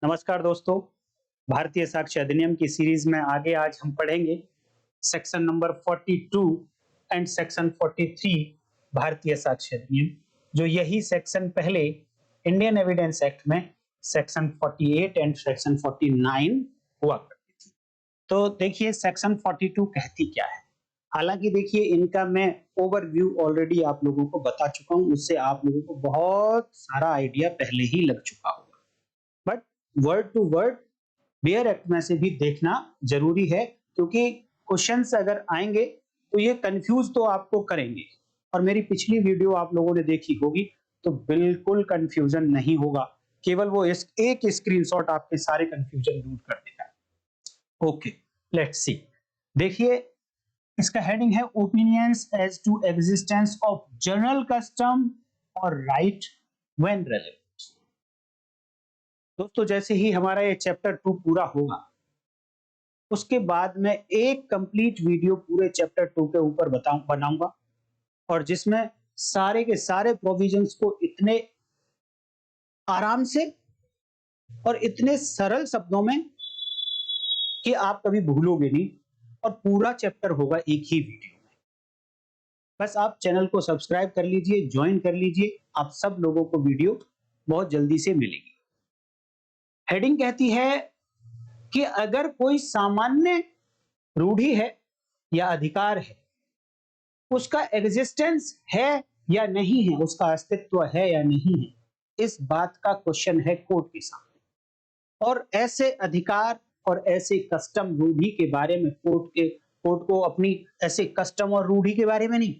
नमस्कार दोस्तों, भारतीय साक्ष्य अधिनियम की सीरीज में आगे आज हम पढ़ेंगे सेक्शन नंबर 42 एंड सेक्शन 43 भारतीय साक्ष्य अधिनियम। जो यही सेक्शन पहले इंडियन एविडेंस एक्ट में सेक्शन 48 एंड सेक्शन 49 हुआ करती थी। तो देखिए सेक्शन 42 कहती क्या है। हालांकि देखिए इनका मैं ओवरव्यू ऑलरेडी आप लोगों को बता चुका हूं, उससे आप लोगों को बहुत सारा आइडिया पहले ही लग चुका होगा, but word to word bare act में से भी देखना जरूरी है, क्योंकि क्वेश्चंस अगर आएंगे तो ये कंफ्यूज तो आपको करेंगे। और मेरी पिछली वीडियो आप लोगों ने देखी होगी तो बिल्कुल कंफ्यूजन नहीं होगा, केवल वो इस एक स्क्रीनशॉट आपके सारे कंफ्यूजन दूर कर देगा। Okay, let's see. देखिए इसका हेडिंग है opinions as to existence of general custom और राइट व्हेन रेलेवेंट। दोस्तों जैसे ही हमारा ये चैप्टर 2 पूरा होगा उसके बाद मैं एक कंप्लीट वीडियो पूरे चैप्टर 2 के ऊपर बनाऊंगा, और जिसमें सारे के सारे प्रोविजंस को इतने आराम से और इतने सरल शब्दों में कि आप कभी भूलोगे नहीं, और पूरा चैप्टर होगा एक ही वीडियो में। बस आप चैनल को सब्सक्राइब कर लीजिए, ज्वाइन कर लीजिए, आप सब लोगों को वीडियो बहुत जल्दी से मिलेगी। हेडिंग कहती है कि अगर कोई सामान्य रूढ़ी है या अधिकार है, उसका एग्जिस्टेंस है या नहीं है, उसका अस्तित्व है या नहीं है, इस बात का क्वेश्चन है कोर्ट के सामने। और ऐसे अधिकार और ऐसे कस्टम रूढ़ी के बारे में कोर्ट को अपनी ऐसे कस्टम और रूढ़ी के बारे में नहीं,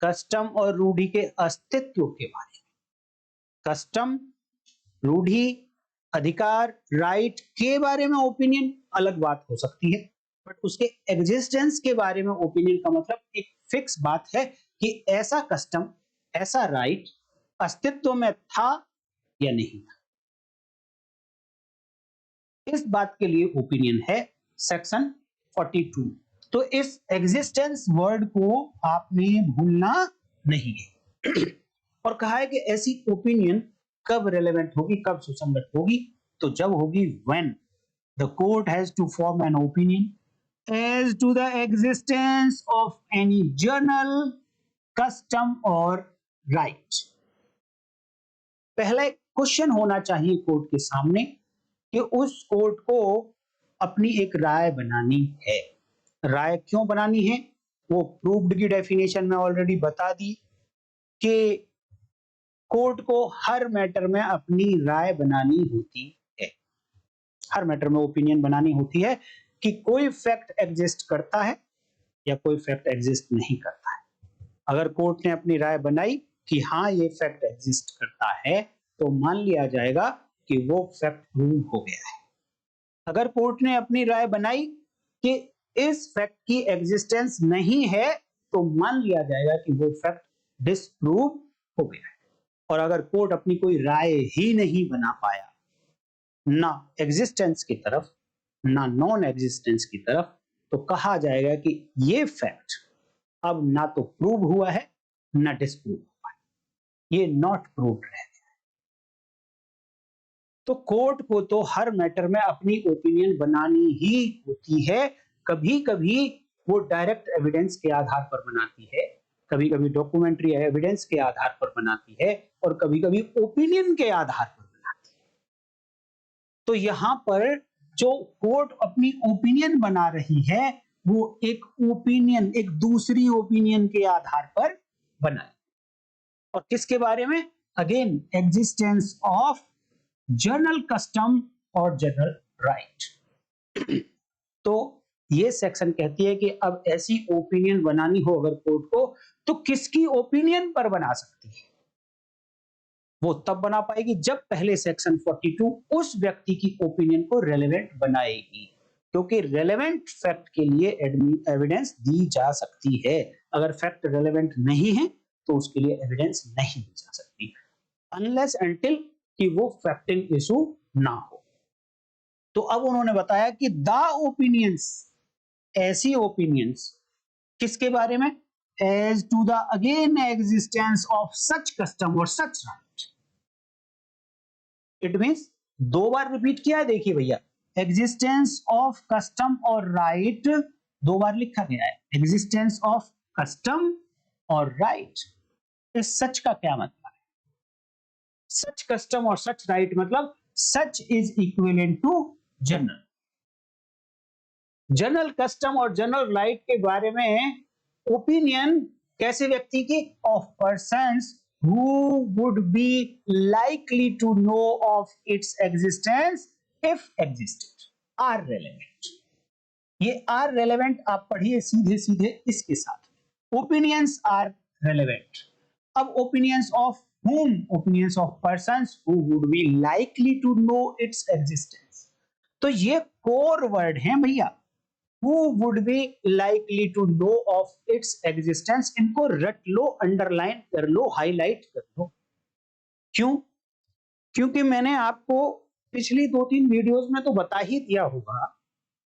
कस्टम और रूढ़ी के अस्तित्व के बारे में, कस्टम, रूढ़ी, अधिकार, राइट के बारे में ओपिनियन अलग बात हो सकती है, बट उसके एग्जिस्टेंस के बारे में ओपिनियन का मतलब एक फिक्स बात है कि ऐसा कस्टम, ऐसा राइट अस्तित्व में था या नहीं था। इस बात के लिए ओपिनियन है सेक्शन 42। तो इस एग्जिस्टेंस वर्ड को आपने भूलना नहीं है। और कहा है कि ऐसी ओपिनियन कब रेलेवेंट होगी, कब सुसंगत होगी, तो जब होगी when the court has to form an opinion as to the existence of any journal, custom or right। पहले क्वेश्चन होना चाहिए कोर्ट के सामने कि उस कोर्ट को अपनी एक राय बनानी है। राय क्यों बनानी है वो प्रूव्ड की डेफिनेशन में ऑलरेडी बता दी कि कोर्ट को हर मैटर में अपनी राय बनानी होती है, हर मैटर में ओपिनियन बनानी होती है कि कोई फैक्ट एग्जिस्ट करता है या कोई फैक्ट एग्जिस्ट नहीं करता है। अगर कोर्ट ने अपनी राय बनाई कि हाँ ये फैक्ट एग्जिस्ट करता है, तो मान लिया जाएगा कि वो फैक्ट प्रूव हो गया है। अगर कोर्ट ने अपनी राय बनाई कि इस फैक्ट की एग्जिस्टेंस नहीं है, तो मान लिया जाएगा कि वो फैक्ट डिसप्रूव हो गया है। और अगर कोर्ट अपनी कोई राय ही नहीं बना पाया, ना एग्जिस्टेंस की तरफ ना नॉन एग्जिस्टेंस की तरफ, तो कहा जाएगा कि ये फैक्ट अब ना तो प्रूव हुआ है ना डिसप्रूव हुआ है, ये नॉट प्रूव्ड है। तो कोर्ट को तो हर मैटर में अपनी ओपिनियन बनानी ही होती है। कभी कभी वो डायरेक्ट एविडेंस के आधार पर बनाती है, कभी कभी डॉक्यूमेंट्री एविडेंस के आधार पर बनाती है, और कभी कभी ओपिनियन के आधार पर बनाती है। तो यहां पर जो कोर्ट अपनी ओपिनियन बना रही है वो एक ओपिनियन, एक दूसरी ओपिनियन के आधार पर बनाए। और किसके बारे में? Again existence of journal custom और जनरल राइट। तो ये सेक्शन कहती है कि अब ऐसी ओपिनियन बनानी हो अगर कोर्ट को, तो किसकी ओपिनियन पर बना सकती है? वो तब बना पाएगी जब पहले सेक्शन 42 उस व्यक्ति की ओपिनियन को रेलेवेंट बनाएगी, क्योंकि रेलेवेंट फैक्ट के लिए एविडेंस दी जा सकती है। अगर फैक्ट रेलेवेंट नहीं है तो उसके लिए एविडेंस नहीं दी जा सकती, अनलेस अनटिल कि वो फैक्टिंग इशू ना हो। तो अब उन्होंने बताया कि द ओपिनियंस, ऐसी ओपिनियंस किसके बारे में? As to the again existence of such custom और सच राइट। इट मींस दो बार रिपीट किया है, देखिए भैया, एग्जिस्टेंस ऑफ कस्टम और राइट दो बार लिखा गया है। एग्जिस्टेंस ऑफ कस्टम और राइट, इस सच का क्या मतलब है? सच कस्टम और सच राइट मतलब सच is equivalent to general. General custom और जनरल राइट के बारे में ओपिनियन कैसे व्यक्ति की? Of persons who would be likely to know of its existence if existed are relevant. ये आर रेलेवेंट आप पढ़िए सीधे सीधे इसके साथ। Opinions are relevant. अब opinions of whom? Opinions of persons who would be likely to know its existence। तो ये कोर वर्ड है भैया, who would be likely to know of its existence। इनको रट लो, अंडरलाइन कर लो, हाईलाइट कर लो। क्यों? क्योंकि मैंने आपको पिछली 2-3 वीडियोस में तो बता ही दिया होगा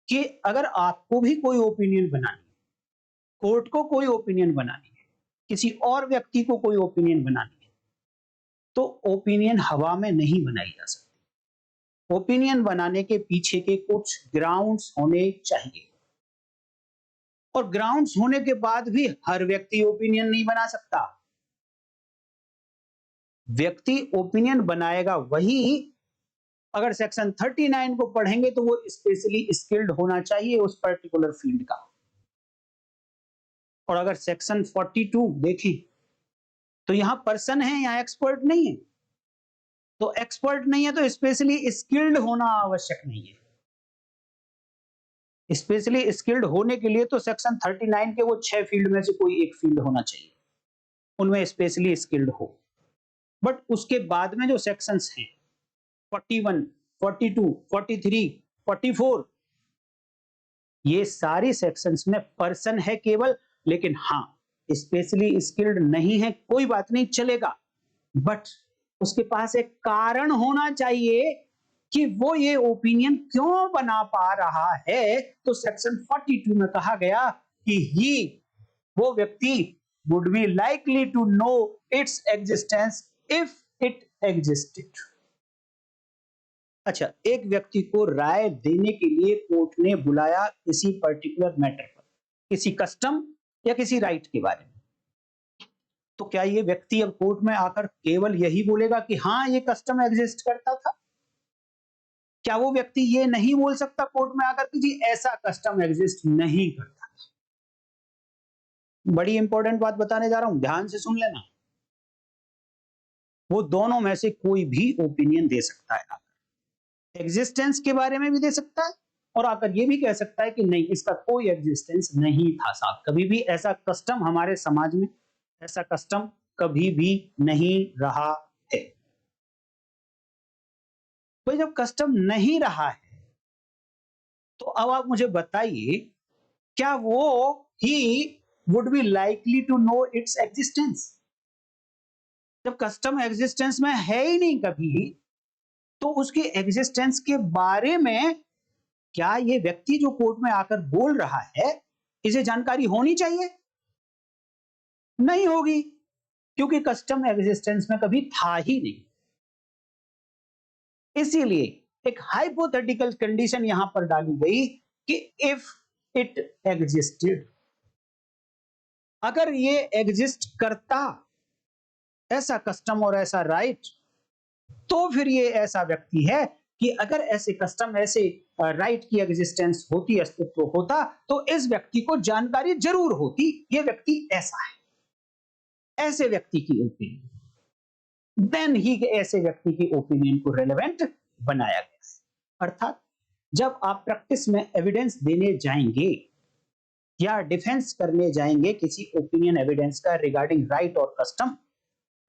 कि अगर आपको भी कोई ओपिनियन बनानी है, कोर्ट को कोई ओपिनियन बनानी है, किसी और व्यक्ति को कोई ओपिनियन बनानी है, तो ओपिनियन हवा में नहीं बनाई जा सकती। ओपिनियन बनाने के पीछे के कुछ ग्राउंड्स होने चाहिए, और ग्राउंड्स होने के बाद भी हर व्यक्ति ओपिनियन नहीं बना सकता। व्यक्ति ओपिनियन बनाएगा वही अगर सेक्शन 39 को पढ़ेंगे तो वो स्पेशली स्किल्ड होना चाहिए उस पर्टिकुलर फील्ड का। और अगर सेक्शन 42 देखें तो यहां पर्सन है, यहां एक्सपर्ट नहीं है। तो एक्सपर्ट नहीं है तो स्पेशली स्किल्ड होना आवश्यक नहीं है। स्पेशली स्किल्ड होने के लिए तो सेक्शन 39 के वो 6 फील्ड में से कोई एक फील्ड होना चाहिए, उनमें स्पेशली स्किल्ड हो। बट उसके बाद में जो सेक्शंस हैं 41, 42, 43, 44, ये सारी सेक्शंस में पर्सन है केवल, लेकिन हाँ स्पेशली स्किल्ड नहीं है, कोई बात नहीं, चलेगा। बट उसके पास एक कारण होना चाहिए कि वो ये ओपिनियन क्यों बना पा रहा है। तो सेक्शन 42 में कहा गया कि ही, वो व्यक्ति, would be likely to know its existence if it existed। अच्छा, एक व्यक्ति को राय देने के लिए कोर्ट ने बुलाया किसी पर्टिकुलर मैटर पर, किसी कस्टम या किसी राइट के बारे में, तो क्या ये व्यक्ति अब कोर्ट में आकर केवल यही बोलेगा कि हाँ ये कस्टम एग्जिस्ट करता था? क्या वो व्यक्ति ये नहीं बोल सकता कोर्ट में आकर कि जी ऐसा कस्टम एग्जिस्ट नहीं करता? बड़ी इंपॉर्टेंट बात बताने जा रहा हूं, ध्यान से सुन लेना। वो दोनों में से कोई भी ओपिनियन दे सकता है, एग्जिस्टेंस के बारे में भी दे सकता है और आकर ये भी कह सकता है कि नहीं इसका कोई एग्जिस्टेंस नहीं था साहब, कभी भी ऐसा कस्टम हमारे समाज में, ऐसा कस्टम कभी भी नहीं रहा है। भाई जब कस्टम नहीं रहा है तो अब आप मुझे बताइए, क्या वो he would be likely to know its existence? जब कस्टम एग्जिस्टेंस में है ही नहीं कभी, तो उसकी एग्जिस्टेंस के बारे में क्या ये व्यक्ति जो कोर्ट में आकर बोल रहा है इसे जानकारी होनी चाहिए? नहीं होगी, क्योंकि कस्टम एग्जिस्टेंस में कभी था ही नहीं। इसीलिए एक हाइपोथेटिकल कंडीशन यहां पर डाली गई कि इफ इट एग्जिस्टेड, अगर ये एग्जिस्ट करता ऐसा कस्टम और ऐसा राइट, तो फिर ये ऐसा व्यक्ति है कि अगर ऐसे कस्टम, ऐसे राइट की एग्जिस्टेंस होती, अस्तित्व होता, तो इस व्यक्ति को जानकारी जरूर होती, ये व्यक्ति ऐसा है। ऐसे व्यक्ति की ओपिनियन, देन ही ऐसे व्यक्ति की ओपिनियन को रेलेवेंट बनाया गया। अर्थात जब आप प्रैक्टिस में एविडेंस देने जाएंगे या डिफेंस करने जाएंगे किसी ओपिनियन एविडेंस का रिगार्डिंग राइट और कस्टम,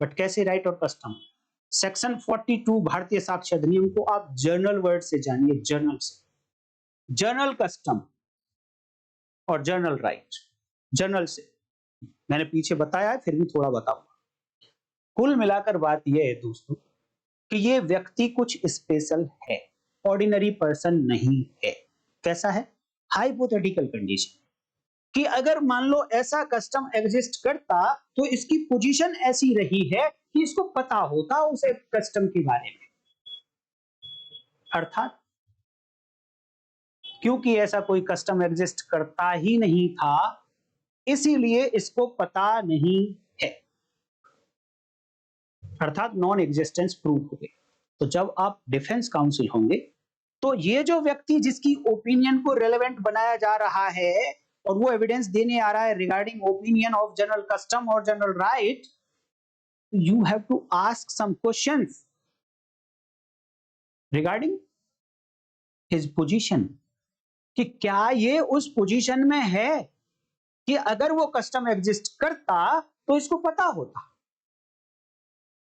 बट कैसे राइट और कस्टम, सेक्शन 42 भारतीय साक्ष्य अधिनियम को आप जर्नल वर्ड से जानिए, जर्नल से। जर्नल कस्टम और जर्नल राइट, जर्नल से मैंने पीछे बताया है, फिर भी थोड़ा बताऊंगा। कुल मिलाकर बात यह है दोस्तों कि ये व्यक्ति कुछ स्पेशल है, ऑर्डिनरी पर्सन नहीं है। कैसा है? हाइपोथेटिकल कंडीशन कि अगर मान लो ऐसा कस्टम एग्जिस्ट करता तो इसकी पोजीशन ऐसी रही है कि इसको पता होता उसे कस्टम के बारे में। अर्थात क्योंकि ऐसा कोई कस्टम एग्जिस्ट करता ही नहीं था, इसीलिए इसको पता नहीं है, अर्थात नॉन एग्जिस्टेंस प्रूव हो गई। तो जब आप डिफेंस काउंसिल होंगे तो ये जो व्यक्ति जिसकी ओपिनियन को रेलेवेंट बनाया जा रहा है और वो एविडेंस देने आ रहा है regarding opinion of general custom और general right, you have to ask some questions regarding his position कि क्या ये उस पोजीशन में है कि अगर वो कस्टम एग्जिस्ट करता तो इसको पता होता।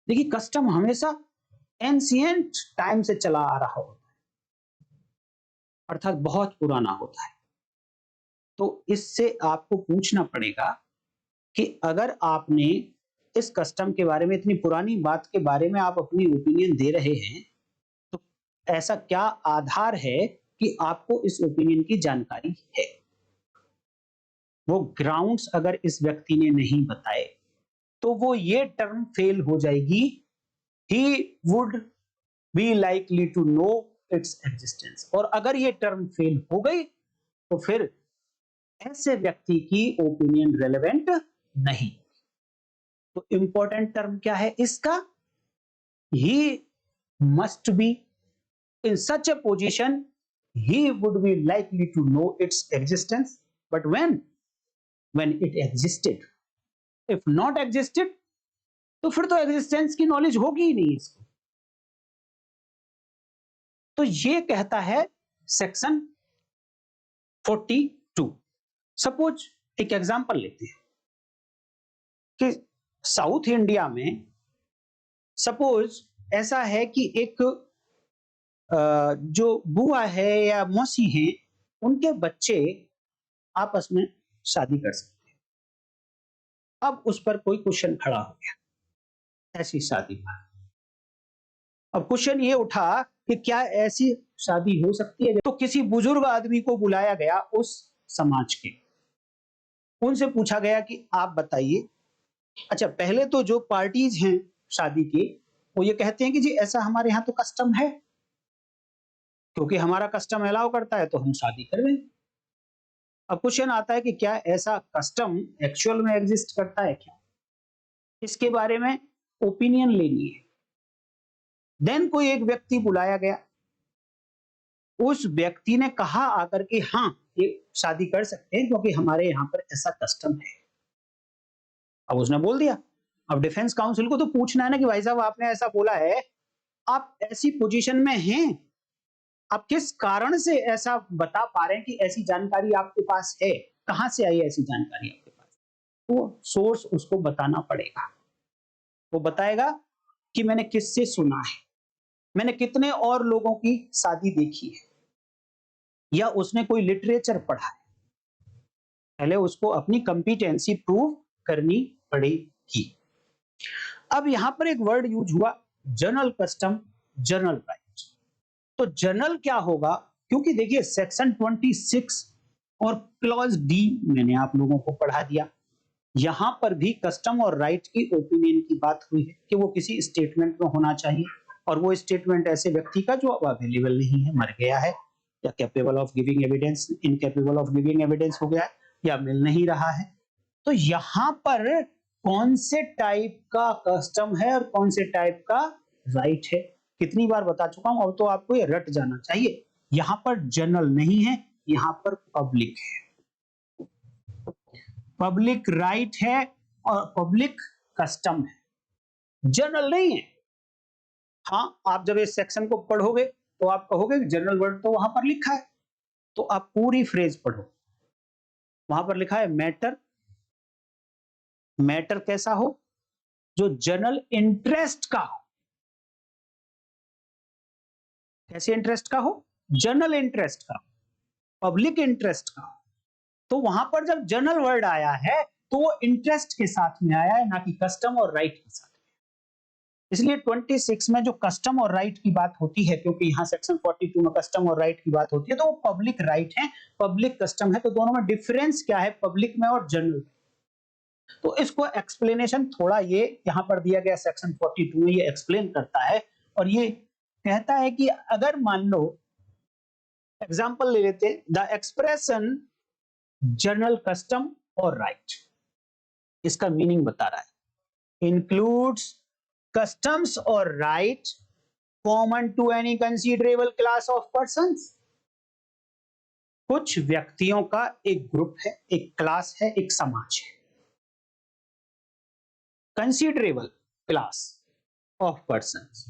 देखिए कस्टम हमेशा एंशिएंट टाइम से चला आ रहा होता है, अर्थात बहुत पुराना होता है। तो इससे आपको पूछना पड़ेगा कि अगर आपने इस कस्टम के बारे में, इतनी पुरानी बात के बारे में आप अपनी ओपिनियन दे रहे हैं, तो ऐसा क्या आधार है कि आपको इस ओपिनियन की जानकारी है। वो ग्राउंड्स अगर इस व्यक्ति ने नहीं बताए तो वो ये टर्म फेल हो जाएगी, he would be likely to know its existence. और अगर ये टर्म फेल हो गई तो फिर ऐसे व्यक्ति की ओपिनियन रेलेवेंट नहीं। तो इंपॉर्टेंट टर्म क्या है इसका, he must be in such A position he would be likely to know its existence, but when it existed, if not existed तो फिर तो एग्जिस्टेंस की नॉलेज होगी ही नहीं इसको। तो ये कहता है सेक्शन 42। सपोज एक एग्जांपल लेते हैं कि साउथ इंडिया में सपोज ऐसा है कि एक जो बुआ है या मौसी है, उनके बच्चे आपस में शादी कर सकते हैं। अब उस पर कोई क्वेश्चन खड़ा हो गया, ऐसी शादी का। अब क्वेश्चन ये उठा कि क्या ऐसी शादी हो सकती है। तो किसी बुजुर्ग आदमी को बुलाया गया उस समाज के, उनसे पूछा गया कि आप बताइए। अच्छा, पहले तो जो पार्टीज हैं शादी के वो ये कहते हैं कि जी ऐसा हमारे यहाँ तो कस्टम है, क्योंकि हमारा कस्टम अलाउ करता है तो हम शादी कर लें। अब क्वेश्चन आता है कि क्या ऐसा कस्टम एक्चुअल में एग्जिस्ट करता है क्या, इसके बारे में ओपिनियन लेनी है। देन कोई एक व्यक्ति बुलाया गया, उस व्यक्ति ने कहा आकर के हाँ ये शादी कर सकते हैं क्योंकि हमारे यहाँ पर ऐसा कस्टम है। अब उसने बोल दिया। अब डिफेंस काउंसिल को तो पूछना है ना कि भाई साहब आपने ऐसा बोला है, आप ऐसी पोजीशन में हैं, आप किस कारण से ऐसा बता पा रहे हैं कि ऐसी जानकारी आपके पास है, कहां से आई ऐसी जानकारी आपके पास। तो सोर्स उसको बताना पड़ेगा। वो बताएगा कि मैंने किससे सुना है, मैंने कितने और लोगों की शादी देखी है, या उसने कोई लिटरेचर पढ़ा है। पहले उसको अपनी कंपिटेंसी प्रूव करनी पड़ेगी। अब यहां पर एक वर्ड यूज हुआ, जनरल कस्टम, जनरल राइट। तो जनरल क्या होगा, क्योंकि देखिए सेक्शन 26 और क्लॉज डी मैंने आप लोगों को पढ़ा दिया, यहां पर भी कस्टम और राइट की ओपिनियन की बात हुई है कि वो किसी स्टेटमेंट में होना चाहिए, और वो स्टेटमेंट ऐसे व्यक्ति का जो अब अवेलेबल नहीं है, मर गया है, या capable of giving evidence, incapable of giving evidence हो गया है, या मिल नहीं रहा है। तो यहां पर कौन से टाइप का कस्टम है और कौन से टाइप का राइट है, कितनी बार बता चुका हूं, अब तो आपको ये रट जाना चाहिए। यहां पर जनरल नहीं है, यहां पर पब्लिक है, पब्लिक राइट है और पब्लिक कस्टम है, जनरल नहीं है। हाँ, आप जब इस सेक्शन को पढ़ोगे तो आप कहोगे जनरल वर्ड तो वहां पर लिखा है, तो आप पूरी फ्रेज पढ़ो। वहां पर लिखा है मैटर, मैटर कैसा हो, जो जनरल इंटरेस्ट का हो। कैसे इंटरेस्ट का हो, जनरल इंटरेस्ट का, पब्लिक इंटरेस्ट का। तो वहां पर जब जनरल वर्ड आया है तो वो इंटरेस्ट के साथ में आया है, ना कि कस्टम और राइट के साथ में। इसलिए 26 में जो कस्टम और राइट की बात होती है, क्योंकि यहाँ सेक्शन 42 में कस्टम और राइट की बात होती है, तो वो पब्लिक राइट है, पब्लिक कस्टम है। तो दोनों में डिफरेंस क्या है पब्लिक में और जनरल। तो इसको एक्सप्लेनेशन थोड़ा ये यहाँ पर दिया गया सेक्शन 42 में ये एक्सप्लेन करता है, और ये कहता है कि अगर मान लो एग्जांपल ले लेते, द एक्सप्रेशन जनरल कस्टम और राइट, इसका मीनिंग बता रहा है, इंक्लूड्स कस्टम्स और right common to any considerable class of persons. कुछ व्यक्तियों का एक ग्रुप है, एक क्लास है, एक समाज है। Considerable class of persons,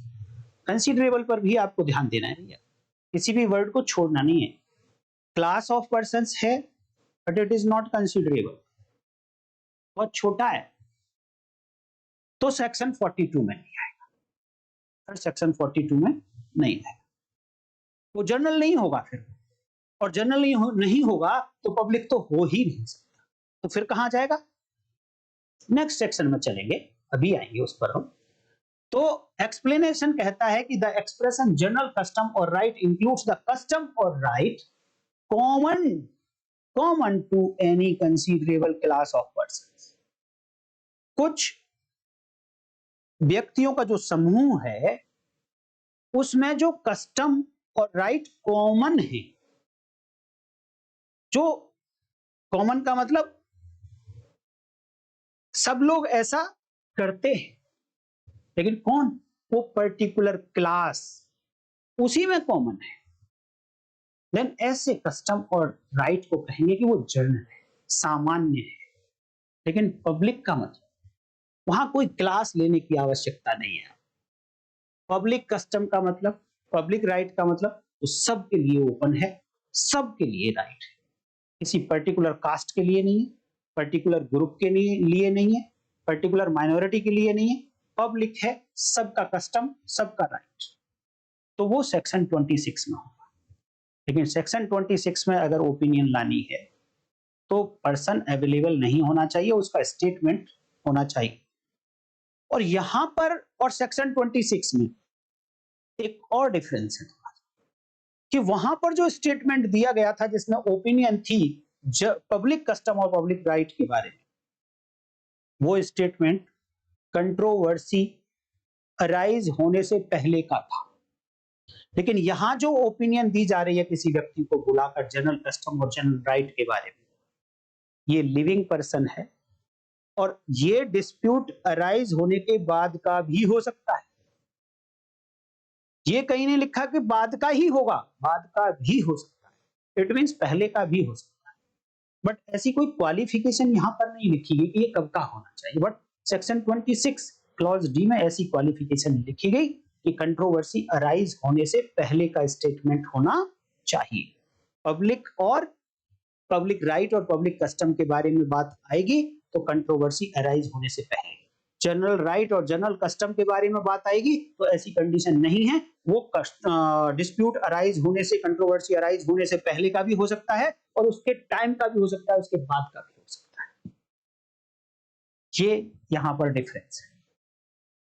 considerable पर भी आपको ध्यान देना है भैया, किसी भी वर्ड को छोड़ना नहीं है। क्लास ऑफ पर्संस है but it is not considerable, बहुत छोटा है, तो सेक्शन 42 में नहीं आएगा, फिर सेक्शन 42 में नहीं आएगा, वो जनरल नहीं होगा फिर, और जनरल नहीं होगा तो पब्लिक तो हो ही नहीं सकता, तो फिर कहां जाएगा? नेक्स्ट सेक्शन में चलेंगे, अभी आएंगे उस पर हम। तो एक्सप्लेनेशन कहता है कि द एक्सप्रेशन जनरल कस्टम और राइट इंक्लूड्स द कस्टम और right common to any considerable class of persons. कुछ व्यक्तियों का जो समूह है उसमें जो कस्टम और राइट कॉमन है, जो कॉमन का मतलब सब लोग ऐसा करते हैं, लेकिन कौन? वो पर्टिकुलर क्लास उसी में कॉमन है, देन ऐसे कस्टम और राइट को कहेंगे कि वो जनरल है, सामान्य है। लेकिन पब्लिक का मतलब, वहां कोई क्लास लेने की आवश्यकता नहीं है। पब्लिक कस्टम का मतलब, पब्लिक राइट का मतलब तो सबके लिए ओपन है, सबके लिए राइट है, किसी पर्टिकुलर कास्ट के लिए नहीं है, पर्टिकुलर ग्रुप के लिए नहीं है, पर्टिकुलर माइनॉरिटी के लिए नहीं है, पब्लिक है, सबका कस्टम, सबका राइट। तो वो सेक्शन 26 में होगा। लेकिन सेक्शन 26 में अगर ओपिनियन लानी है तो पर्सन अवेलेबल नहीं होना चाहिए, उसका स्टेटमेंट होना चाहिए। और यहां पर और सेक्शन 26 में एक और डिफरेंस है कि वहां पर जो स्टेटमेंट दिया गया था जिसमें ओपिनियन थी पब्लिक कस्टम और पब्लिक राइट के बारे में, वो स्टेटमेंट कंट्रोवर्सी अराइज होने से पहले का था। लेकिन यहां जो ओपिनियन दी जा रही है किसी व्यक्ति को बुलाकर जनरल कस्टम और जनरल राइट के बारे में, ये लिविंग पर्सन है और ये डिस्प्यूट अराइज होने के बाद का भी हो सकता है। ये कहीं नहीं लिखा कि बाद का ही होगा, बाद का भी हो सकता है, इट मींस पहले का भी हो सकता है, बट ऐसी कोई क्वालिफिकेशन यहां पर नहीं लिखी गई कि ये कब का होना चाहिए। बट सेक्शन 26 क्लॉज डी में ऐसी क्वालिफिकेशन लिखी गई कि कंट्रोवर्सी अराइज होने से पहले का स्टेटमेंट होना चाहिए। पब्लिक और पब्लिक राइट और पब्लिक कस्टम के बारे में बात आएगी तो कंट्रोवर्सी अराइज होने से पहले, जनरल राइट और जनरल कस्टम के बारे में बात आएगी तो ऐसी कंडीशन नहीं है, वो डिस्प्यूट अराइज होने से, कंट्रोवर्सी अराइज होने से पहले का भी हो सकता है और उसके टाइम का भी हो सकता है, उसके बाद का भी हो सकता है। ये यहां पर डिफरेंस है।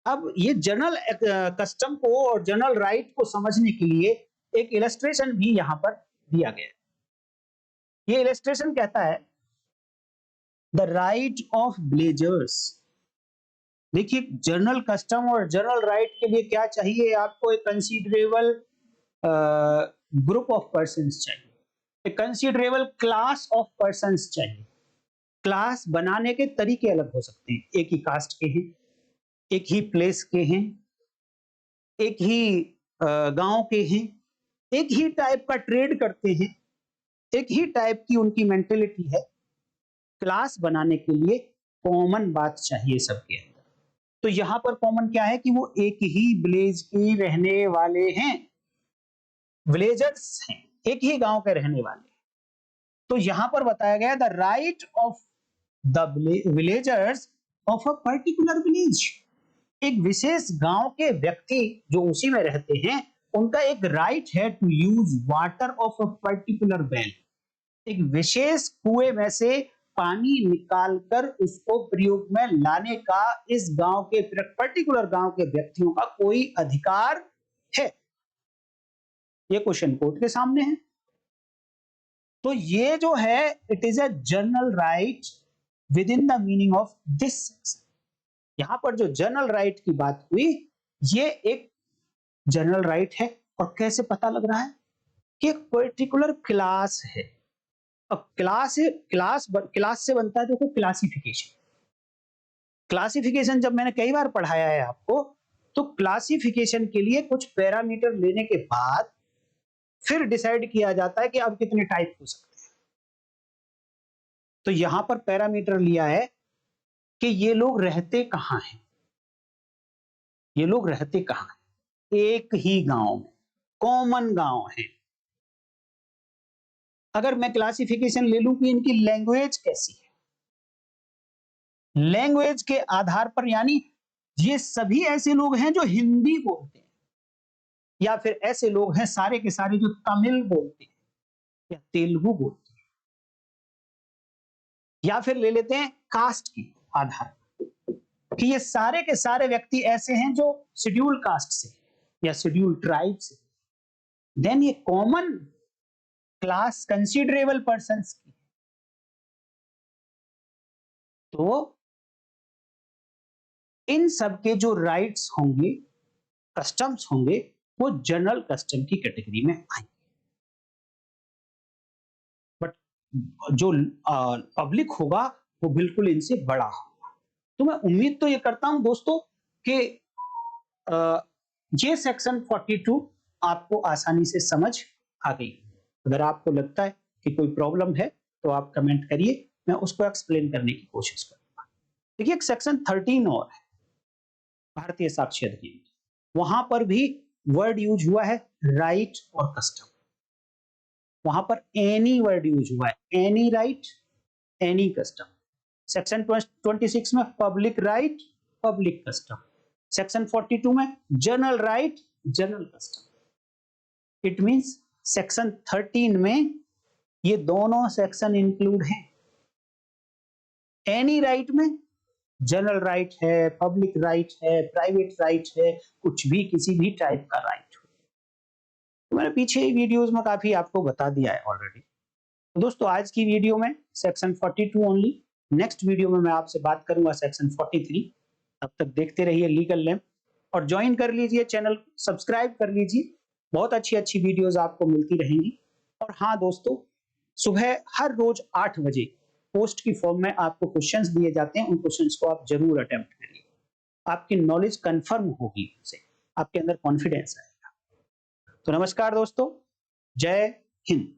अब ये जनरल कस्टम को और जनरल राइट को समझने के लिए एक इलस्ट्रेशन भी यहां पर दिया गया है। ये इलस्ट्रेशन कहता है द राइट ऑफ विलेजर्स। देखिए जनरल कस्टम और जनरल राइट के लिए क्या चाहिए आपको? एक कंसीडरेबल ग्रुप ऑफ पर्संस चाहिए, एक कंसीडरेबल क्लास ऑफ पर्संस चाहिए। क्लास बनाने के तरीके अलग हो सकते हैं, एक ही कास्ट के हैं, एक ही प्लेस के हैं, एक ही गांव के हैं, एक ही टाइप का ट्रेड करते हैं, एक ही टाइप की उनकी मेंटेलिटी है। क्लास बनाने के लिए कॉमन बात चाहिए सबके अंदर। तो यहां पर कॉमन क्या है कि वो एक ही विलेज के रहने वाले हैं, विलेजर्स हैं, एक ही गांव के रहने वाले। तो यहां पर बताया गया the right of the villagers of a particular village. एक विशेष गांव के व्यक्ति जो उसी में रहते हैं, उनका एक राइट है to use water of a particular well. एक विशेष कुएं में से पानी निकालकर उसको प्रयोग में लाने का इस गांव के, पर्टिकुलर गांव के व्यक्तियों का कोई अधिकार है। ये क्वेश्चन कोर्ट के सामने है। तो ये जो है it is a general right with in the meaning of this section. यहां पर जो जनरल राइट की बात हुई, ये एक जनरल राइट है। और कैसे पता लग रहा है कि एक पर्टिकुलर क्लास है। अब क्लास से बनता है देखो क्लासिफिकेशन। क्लासिफिकेशन जब मैंने कई बार पढ़ाया है आपको, तो क्लासिफिकेशन के लिए कुछ पैरामीटर लेने के बाद फिर डिसाइड किया जाता है कि अब कितने टाइप हो सकते हैं। तो यहां पर पैरामीटर लिया है कि ये लोग रहते कहां हैं, ये लोग रहते कहां हैं, एक ही गांव में, कॉमन गांव है। अगर मैं क्लासिफिकेशन ले लूं कि इनकी लैंग्वेज कैसी है, लैंग्वेज के आधार पर, यानी ये सभी ऐसे लोग हैं जो हिंदी बोलते हैं, या फिर ऐसे लोग हैं सारे के सारे जो तमिल बोलते हैं या तेलुगु बोलते हैं, या फिर ले लेते हैं कास्ट के आधार पर कि ये सारे के सारे व्यक्ति ऐसे हैं जो शेड्यूल कास्ट से या शेड्यूल ट्राइब से, देन ये कॉमन क्लास कंसीडरेबल पर्संस की। तो इन सब के जो राइट्स होंगे, कस्टम्स होंगे, वो जनरल कस्टम की कैटेगरी में आएंगे। बट जो पब्लिक होगा वो बिल्कुल इनसे बड़ा होगा। तो मैं उम्मीद तो ये करता हूं दोस्तों कि ये सेक्शन 42 आपको आसानी से समझ आ गई। अगर आपको लगता है कि कोई प्रॉब्लम है तो आप कमेंट करिए, मैं उसको एक्सप्लेन करने की कोशिश करूंगा। देखिए एक सेक्शन 13 और है भारतीय साक्ष्य अधिनियम, वहां पर भी वर्ड यूज हुआ है राइट और कस्टम। वहां पर एनी वर्ड यूज हुआ है, any right any custom. Section 26 में public right public custom, section 42 में general right general custom. It means section 13 में ये दोनों सेक्शन इंक्लूड हैं। एनी राइट में जनरल राइट है, पब्लिक राइट है, प्राइवेट राइट है, कुछ भी किसी भी टाइप का राइट हो। तो मैंने पीछे वीडियोस में काफी आपको बता दिया है ऑलरेडी। तो दोस्तों आज की वीडियो में सेक्शन 42 ओनली, नेक्स्ट वीडियो में मैं आपसे बात करूंगा सेक्शन 43। तब तक देखते रहिए लीगल लैंप और ज्वाइन कर लीजिए चैनल, सब्सक्राइब कर लीजिए, बहुत अच्छी अच्छी वीडियोस आपको मिलती रहेंगी। और हाँ दोस्तों, सुबह हर रोज 8 बजे पोस्ट की फॉर्म में आपको क्वेश्चंस दिए जाते हैं, उन क्वेश्चंस को आप जरूर अटेम्प्ट करिए। आपकी नॉलेज कंफर्म होगी, उनसे आपके अंदर कॉन्फिडेंस आएगा। तो नमस्कार दोस्तों, जय हिंद।